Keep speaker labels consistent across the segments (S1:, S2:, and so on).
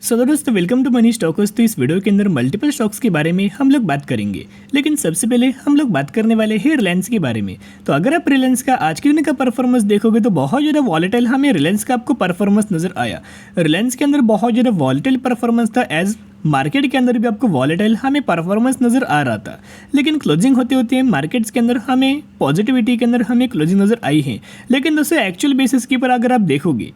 S1: दोस्तों welcome to money stocks. तो इस वीडियो के अंदर मल्टीपल स्टॉक्स के बारे में हम लोग बात करेंगे, लेकिन सबसे पहले हम लोग बात करने वाले हैं रिलायंस के बारे में। तो अगर आप रिलायंस का आज के दिन का परफॉर्मेंस देखोगे तो बहुत ज़्यादा वॉलेटाइल हमें रिलायंस का आपको परफॉर्मेंस नजर आया। रिलायंस के अंदर बहुत ज़्यादा वॉलेटाइल परफॉर्मेंस था, एज मार्केट के अंदर भी आपको वॉलेटाइल हमें परफॉर्मेंस नजर आ रहा था, लेकिन क्लोजिंग होते होते मार्केट्स के अंदर हमें पॉजिटिविटी के अंदर हमें क्लोजिंग नजर आई है। लेकिन दोस्तों एक्चुअल बेसिस के ऊपर अगर आप देखोगे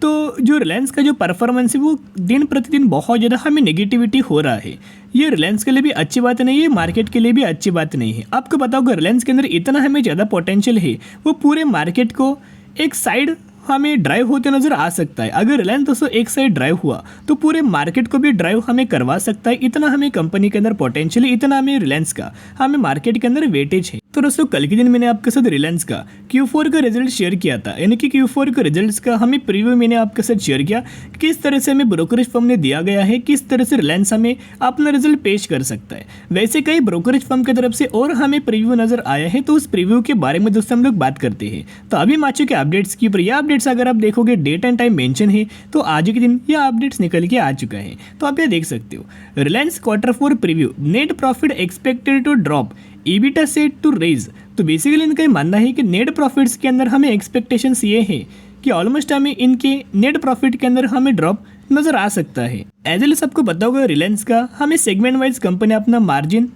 S1: तो जो रिलायंस का जो परफॉर्मेंस है वो दिन प्रतिदिन बहुत ज़्यादा हमें नेगेटिविटी हो रहा है। ये रिलायंस के लिए भी अच्छी बात नहीं है, मार्केट के लिए भी अच्छी बात नहीं है। आपको बताओगे रिलायंस के अंदर इतना हमें ज़्यादा पोटेंशियल है, वो पूरे मार्केट को एक साइड हमें ड्राइव होते नजर आ सकता है। अगर रिलायंस दोस्तों एक साइड ड्राइव हुआ तो पूरे मार्केट को भी ड्राइव हमें करवा सकता है। इतना हमें कंपनी के अंदर पोटेंशियल है, इतना हमें रिलायंस का हमें मार्केट के अंदर वेटेज है। तो दोस्तों कल के दिन मैंने आपके साथ रिलायंस का Q4 का रिजल्ट शेयर किया था, यानी कि Q4 के रिजल्ट्स का हमें प्रीव्यू मैंने आपके साथ शेयर किया, किस तरह से हमें ब्रोकरेज फर्म ने दिया गया है, किस तरह से रिलायंस हमें अपना रिजल्ट पेश कर सकता है। वैसे कई ब्रोकरेज फर्म की तरफ से और हमें प्रीव्यू नजर आया है, तो उस प्रीव्यू के बारे में दोस्तों हम लोग बात करते हैं। तो अभी हम आ चुके अपडेट्स की, ये अपडेट्स अगर आप देखोगे डेट एंड टाइम मेंशन है, तो आज के दिन यह अपडेट्स निकल के आ चुका है। तो आप ये देख सकते हो, Reliance Q4 preview, net profit expected to drop, EBITDA set to raise. तो बेसिकली इनका ये मानना है कि नेट प्रॉफिट्स के अंदर हमें एक्सपेक्टेशंस ये है कि ऑलमोस्ट हमें इनके नेट प्रॉफिट के अंदर हमें ड्रॉप नजर आ सकता है। एज वेल सबको पता होगा रिलायंस का हमें सेगमेंट वाइज कंपनी अपना margin,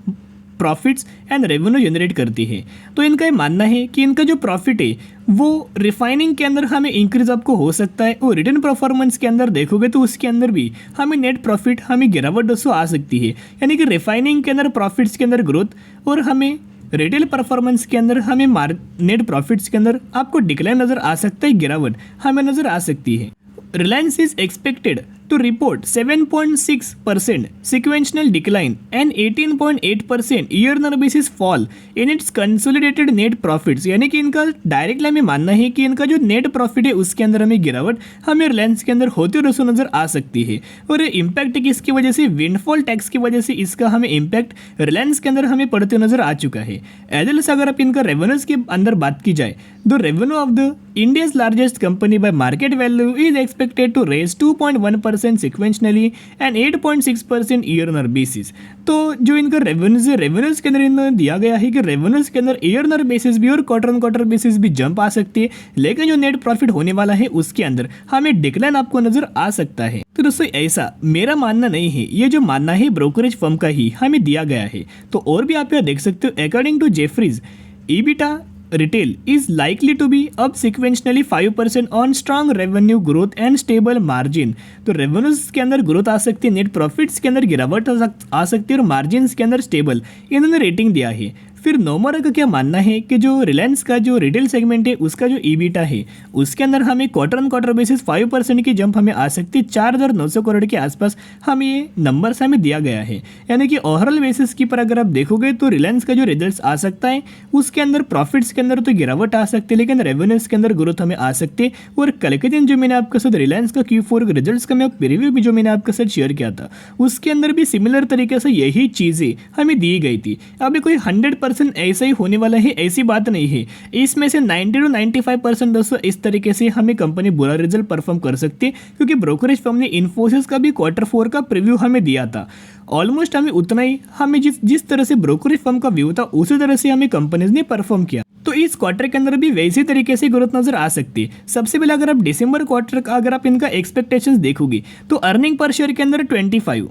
S1: profits and revenue generate करती है। तो इनका ये मानना है कि इनका जो प्रॉफिट है वो रिफाइनिंग के अंदर हमें इंक्रीज आपको हो सकता है, और रिटर्न परफॉर्मेंस के अंदर देखोगे तो उसके अंदर भी हमें नेट प्रॉफिट हमें गिरावट दोस्तों आ सकती है। यानी कि रिफाइनिंग के अंदर प्रॉफिट्स के अंदर ग्रोथ, और हमें रिटेल परफॉर्मेंस के अंदर हमें नेट प्रॉफिट्स के अंदर आपको डिक्लाइन नजर आ सकता है, गिरावट हमें नजर आ सकती है। Reliance is expected to report 7.6% sequential decline and 18.8% year-on-year basis fall in its consolidated net profits। यानी कि इनका डायरेक्टली हमें मानना है कि इनका जो नेट प्रॉफिट है उसके अंदर हमें गिरावट हमें रिलायंस के अंदर होते हुए नजर आ सकती है। और ये इम्पैक्ट किसकी वजह से, विंडफॉल टैक्स की वजह से इसका हमें इम्पैक्ट रिलायंस के अंदर हमें पड़ते हुए नजर आ चुका है। एज वेल अगर आप इनका रेवेन्यूज के अंदर बात की जाए, the revenue of the India's largest company by market value is expected to rise 2.1% sequentially and 8.6% year on year basis. तो जो इनका रेवेन्यूज है, रेवेन्यूज के अंदर इन्होंने दिया गया है कि रेवेन्यूज के अंदर ईयर-ऑन-ईयर बेसिस भी और क्वार्टर-ऑन-क्वार्टर बेसिस भी जंप आ सकती है, लेकिन जो नेट प्रॉफिट होने वाला है उसके अंदर हमें डिक्लाइन आपको नजर आ सकता है। तो दोस्तों ऐसा मेरा मानना नहीं है, ये जो मानना है ब्रोकरेज फर्म का ही हमें दिया गया है। तो और भी आप यहाँ देख सकते हो, according to Jefferies, EBITDA retail is likely to be up sequentially 5% on strong revenue growth and stable margin। तो रेवेन्यूज के अंदर ग्रोथ आ सकती है, नेट प्रॉफिट्स के अंदर गिरावट आ सकती है, और मार्जिन के अंदर स्टेबल इन्होंने रेटिंग दिया है। फिर नोमोरा का क्या मानना है कि जो रिलायंस का जो रिटेल सेगमेंट है उसका जो EBITDA है उसके अंदर हमें क्वार्टर बेसिस 5% की जंप हमें आ सकती है, 4,900 करोड़ के आसपास हमें ये नंबर्स हमें दिया गया है। यानी कि ओवरऑल बेसिस की पर अगर आप देखोगे तो रिलायंस का जो रिजल्ट आ सकता है उसके अंदर प्रॉफिट्स के अंदर तो गिरावट आ सकती है, लेकिन रेवेन्यूज के अंदर ग्रोथ हमें आ सकती है। और कल के दिन जो मैंने आपके साथ रिलायंस का Q4 के रिजल्ट्स का मैं रिव्यू भी जो मैंने आपके साथ शेयर किया था उसके अंदर भी सिमिलर तरीके से यही चीज़ें हमें दी गई थी। अभी कोई 100% ऐसा ही होने वाला है ऐसी बात नहीं है, इसमें से 90 to 95% दोस्तों इस तरीके से हमें कंपनी बुरा रिजल्ट परफॉर्म कर सकती है, क्योंकि ब्रोकरेज फर्म ने इन्फोसिस का भी Q4 का प्रीव्यू हमें दिया था। ऑलमोस्ट हमें उतना ही हमें जिस तरह से ब्रोकरेज फर्म का व्यू था उसी तरह से हमें कंपनीज ने परफॉर्म किया। तो इस क्वार्टर के अंदर भी वैसे तरीके से ग्रोथ नजर आ सकती है। सबसे पहले अगर आप दिसंबर क्वार्टर का अगर आप इनका एक्सपेक्टेशंस देखोगे तो अर्निंग पर शेयर के अंदर 25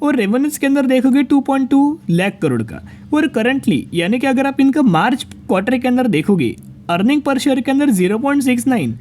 S1: और रेवेन्यूज के अंदर देखोगे 2.2 लाख करोड़ का। और करंटली यानी कि अगर आप इनका मार्च क्वार्टर के अंदर देखोगे अर्निंग पर शेयर के अंदर 0.69,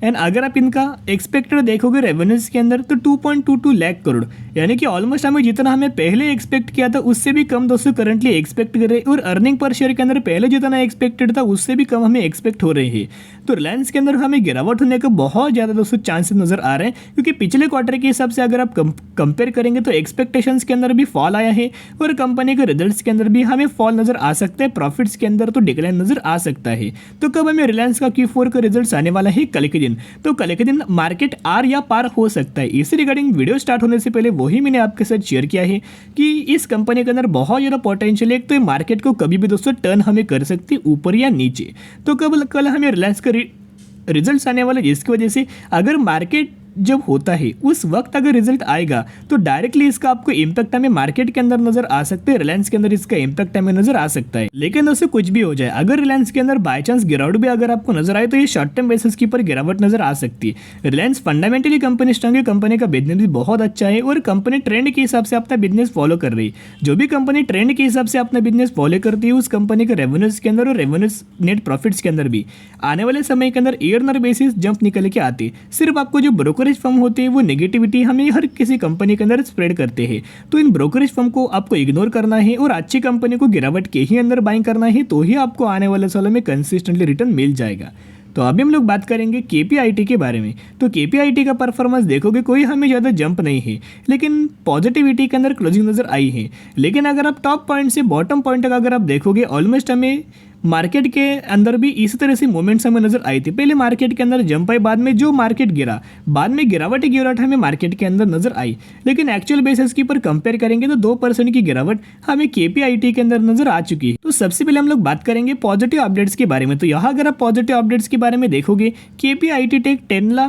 S1: एंड अगर आप इनका एक्सपेक्टेड देखोगे रेवेन्यूज के अंदर तो 2.22 लाख करोड़, यानी कि ऑलमोस्ट हमें जितना हमें पहले एक्सपेक्ट किया था उससे भी कम दोस्तों करंटली एक्सपेक्ट कर रहे हैं। और अर्निंग पर शेयर के अंदर पहले जितना एक्सपेक्टेड था उससे भी कम हमें एक्सपेक्ट हो रहे हैं। तो रिलायंस के अंदर हमें गिरावट होने का बहुत ज़्यादा दोस्तों चांसेस नजर आ रहे हैं, क्योंकि पिछले क्वार्टर के हिसाब से अगर आप कंपेयर करेंगे तो एक्सपेक्टेशंस के अंदर भी फॉल आया है, और कंपनी के रिजल्ट्स के अंदर भी हमें फॉल नजर आ सकता है, प्रॉफिट्स के अंदर तो डिक्लाइन नजर आ सकता है। तो कब हमें रिलायंस का Q4 का रिजल्ट आने वाला है, कल के दिन। तो कल के दिन मार्केट आर या पार हो सकता है। इसी रिगार्डिंग वीडियो स्टार्ट होने से पहले वही मैंने आपके साथ शेयर किया है कि इस कंपनी के अंदर बहुत ज़्यादा पोटेंशियल है, तो ये मार्केट को कभी भी दोस्तों टर्न हमें कर सकती है ऊपर या नीचे। तो कल हमें रिलायंस का रिजल्ट्स आने वाले, जिसकी वजह से अगर मार्केट जब होता है उस वक्त अगर रिजल्ट आएगा तो डायरेक्टली इसका आपको इम्पैक्ट हमें मार्केट के अंदर नजर आ सकते हैं, रिलायंस के अंदर इसका इम्पैक्ट हमें नजर आ सकता है। लेकिन दोस्तों कुछ भी हो जाए, अगर रिलायंस के अंदर बाय चांस गिरावट भी अगर आपको नजर आए तो ये शॉर्ट टर्म बेसिस के ऊपर गिरावट नजर आ सकती है। रिलायंस फंडामेंटली कंपनी स्ट्रांग है, कंपनी का बिजनेस भी बहुत अच्छा है और कंपनी ट्रेंड के हिसाब से अपना बिजनेस फॉलो कर रही है। जो भी कंपनी ट्रेंड के हिसाब से अपना बिजनेस फॉलो करती है उस कंपनी के रेवेन्यूज के अंदर और रेवेन्यूज नेट प्रॉफिट्स के अंदर भी आने वाले समय के अंदर ईयर बेसिस जंप निकल के आती है। सिर्फ आपको जो ब्रोकरेज फर्म होते हैं वो नेगेटिविटी हमें हर किसी कंपनी के अंदर स्प्रेड करते हैं, तो इन ब्रोकरेज फर्म को आपको इग्नोर करना है और अच्छी कंपनी को गिरावट के ही अंदर बाइंग करना है, तो ही आपको आने वाले सालों में कंसिस्टेंटली रिटर्न मिल जाएगा। तो अभी हम लोग बात करेंगे केपीआईटी के बारे में। तो केपीआईटी का परफॉर्मेंस देखोगे कोई हमें ज़्यादा जंप नहीं है, लेकिन पॉजिटिविटी के अंदर क्लोजिंग नज़र आई है। लेकिन अगर आप टॉप पॉइंट से बॉटम पॉइंट तक अगर आप देखोगे ऑलमोस्ट हमें मार्केट के अंदर भी इसी तरह से मूवमेंट्स हमें नजर आई थी। पहले मार्केट के अंदर जंप आई, बाद में जो मार्केट गिरा, बाद में गिरावट ही गिरावट हमें मार्केट के अंदर नजर आई। लेकिन एक्चुअल बेसिस के ऊपर कंपेयर करेंगे तो 2% की गिरावट हमें केपीआईटी के अंदर नजर आ चुकी है। तो सबसे पहले हम लोग बात करेंगे पॉजिटिव अपडेट्स के बारे में। तो यहाँ अगर आप पॉजिटिव अपडेट्स के बारे में देखोगे, KPIT tech, Tanla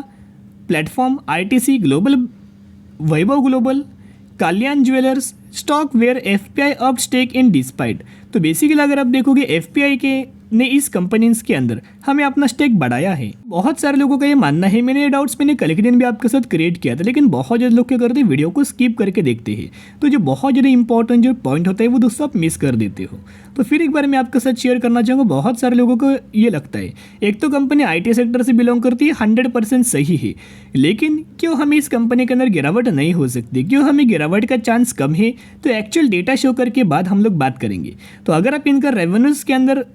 S1: platform, ITC global, Vaibhav global, Kalyan jewellers stock where FPI up stake in despite. तो बेसिकली अगर आप देखोगे एफपीआई के ने इस कंपनीज के अंदर हमें अपना स्टेक बढ़ाया है। बहुत सारे लोगों का ये मानना है, मैंने ये डाउट्स मैंने कल के दिन भी आपके साथ क्रिएट किया था, लेकिन बहुत ज़्यादा लोग क्या करते हैं वीडियो को स्किप करके देखते हैं, तो जो बहुत ज़्यादा इंपॉर्टेंट जो पॉइंट होता है वो दोस्तों आप मिस कर देते हो। तो फिर एक बार मैं आपके साथ शेयर करना चाहूँगा, बहुत सारे लोगों को ये लगता है एक तो कंपनी आईटी सेक्टर से बिलोंग करती है, 100% सही है, लेकिन क्यों हमें इस कंपनी के अंदर गिरावट नहीं हो सकती, क्यों हमें गिरावट का चांस कम है? तो एक्चुअल डेटा शो करके बाद हम लोग बात करेंगे। तो अगर आप इनका रेवेन्यूज़ के अंदर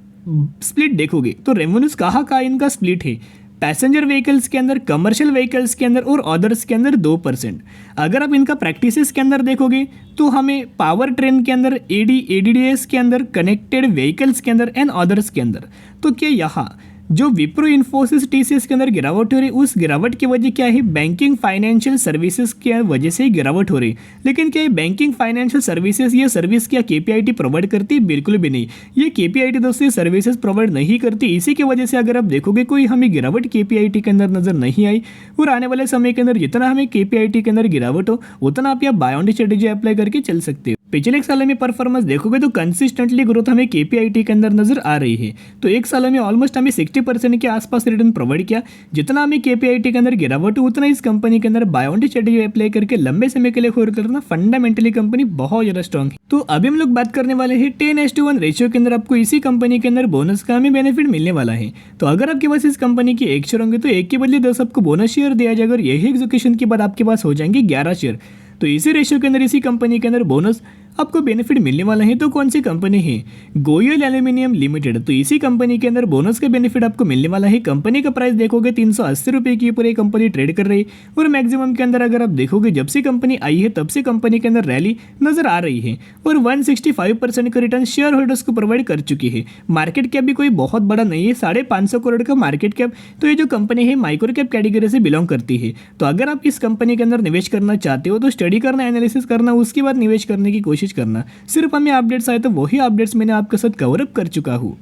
S1: स्प्लिट देखोगे तो रेवेन्यूज कहाँ इनका स्प्लिट है, पैसेंजर व्हीकल्स के अंदर, कमर्शियल व्हीकल्स के अंदर और अदर्स के अंदर 2%। अगर आप इनका प्रैक्टिसेस के अंदर देखोगे तो हमें पावर ट्रेन के अंदर, एडीडीएस के अंदर, कनेक्टेड व्हीकल्स के अंदर एंड अदर्स के अंदर। तो क्या यहाँ जो विप्रो, इन्फोसिस, टीसीएस के अंदर गिरावट हो रही, उस गिरावट की वजह क्या है? बैंकिंग फाइनेंशियल सर्विसेज की वजह से ही गिरावट हो रही। लेकिन क्या बैंकिंग फाइनेंशियल सर्विसेज ये सर्विस क्या केपीआईटी प्रोवाइड करती है? बिल्कुल भी नहीं। ये केपीआईटी दोस्तों सर्विसेज प्रोवाइड नहीं करती। इसी की वजह से अगर आप देखोगे कोई हमें गिरावट केपीआईटी के अंदर नजर नहीं आई, और आने वाले समय के अंदर जितना हमें केपीआईटी के अंदर गिरावट हो उतना आप बाय ऑन स्ट्रेटेजी अप्लाई करके चल सकते हो। पिछले एक साल में परफॉर्मेंस देखोगे तो कंसिस्टेंटली ग्रोथ हमें केपीआईटी के अंदर नजर आ रही है। तो एक साल में ऑलमोस्ट हमें 60% के आसपास रिटर्न प्रोवाइड किया। जितना हमें केपीआईटी के अंदर गिरावट हो उतना इस कंपनी के अंदर बाय ऑन स्ट्रेटेजी अप्लाई करके लंबे समय के लिए होल्ड करना, फंडामेंटली कंपनी बहुत ज्यादा स्ट्रॉन्ग है। तो अभी हम लोग बात करने वाले हैं 10:1 रेशियो के अंदर आपको इसी कंपनी के अंदर बोनस का हमें बेनिफिट मिलने वाला है। तो अगर आपके पास इस कंपनी के 1 शेयर होंगे तो 1 के बदले 10 आपको बोनस शेयर दिया जाएगा, और यही एग्जीक्यूशन के बाद आपके पास हो जाएंगे 11 शेयर। तो इसी रेशियो के अंदर इसी कंपनी के अंदर बोनस आपको बेनिफिट मिलने वाला है। तो कौन सी कंपनी है? Goyal aluminium limited. तो इसी कंपनी के अंदर बोनस का बेनिफिट आपको मिलने वाला है। कंपनी का प्राइस देखोगे 380 रुपये के ऊपर ये कंपनी ट्रेड कर रही है, और मैक्सिमम के अंदर अगर आप देखोगे जब से कंपनी आई है तब से कंपनी के अंदर रैली नजर आ रही है, और 165% का रिटर्न शेयर होल्डर्स को प्रोवाइड कर चुकी है। मार्केट कैप भी कोई बहुत बड़ा नहीं है, 550 करोड़ का मार्केट कैप। तो ये जो कंपनी है माइक्रो कैप कैटेगरी से बिलोंग करती है। तो अगर आप इस कंपनी के अंदर निवेश करना चाहते हो तो स्टडी करना, एनालिसिस करना, उसके बाद निवेश करने की कोशिश करना। सिर्फ हमें अपडेट्स आए तो वही अपडेट्स मैंने आपके साथ कवर अप कर चुका हूँ।